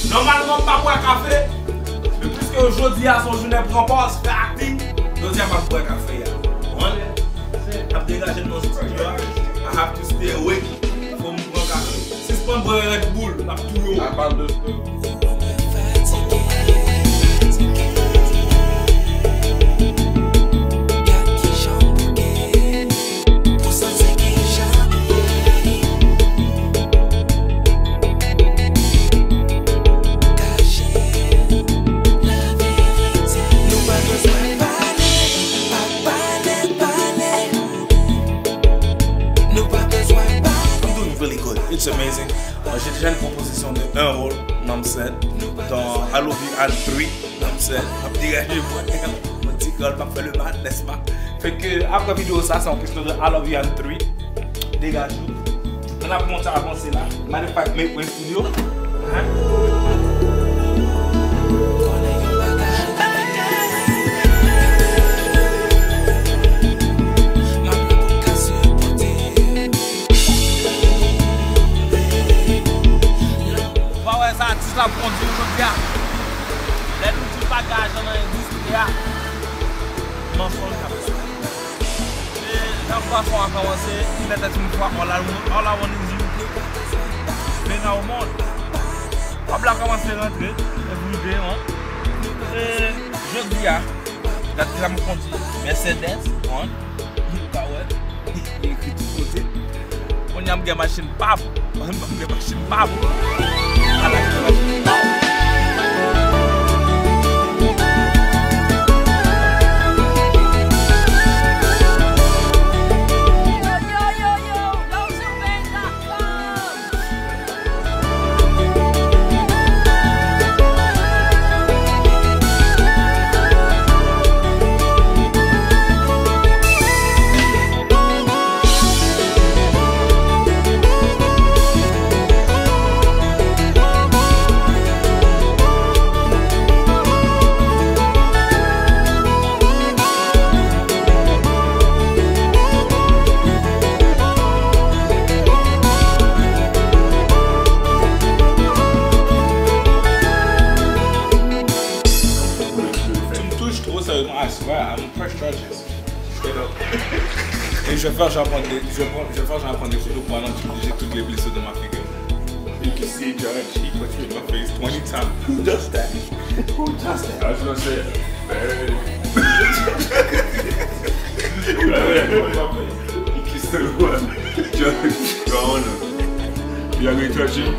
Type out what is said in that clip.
Normalement, pas boire café. Mais puisque aujourd'hui, à son journée prend pas, se fait actif, je dis pas boire café. I'm dégagé dans le studio. I have to stay awake. Faut me prendre café. Si je prends boire Red Bull, je vais tout. I parle de It's amazing. J'ai déjà une proposition de 1 rôle dans le set, dans I Love You and 3 dans le set. Je dirais, mon petit girl m'a fait le mal, n'est-ce pas? Fait que après vidéo, ça c'est en question de I Love You and 3. Dégage-nous. On a commencé à avancer là. Manufacture Make Way Studio. La produit aujourd'hui, les outils bagages dans l'industrie, mensonge comme ça. Et la fois qu'on a commencé, il était une fois all I want is you. Mais dans le monde, on a commencé à rentrer, et aujourd'hui, la produit Mercedes, il écrit tout côté. On a une machine pap, on a une machine pap. I swear, I'm press charges. Straight up. Et je vais faire genre prendre des photos pour analyser toutes les blessures de ma figure. You can see Judge, he put you in my face 20 times. Who does that? Who does that? I was gonna say, he kissed the one. Judge, go on. You are going to touch him?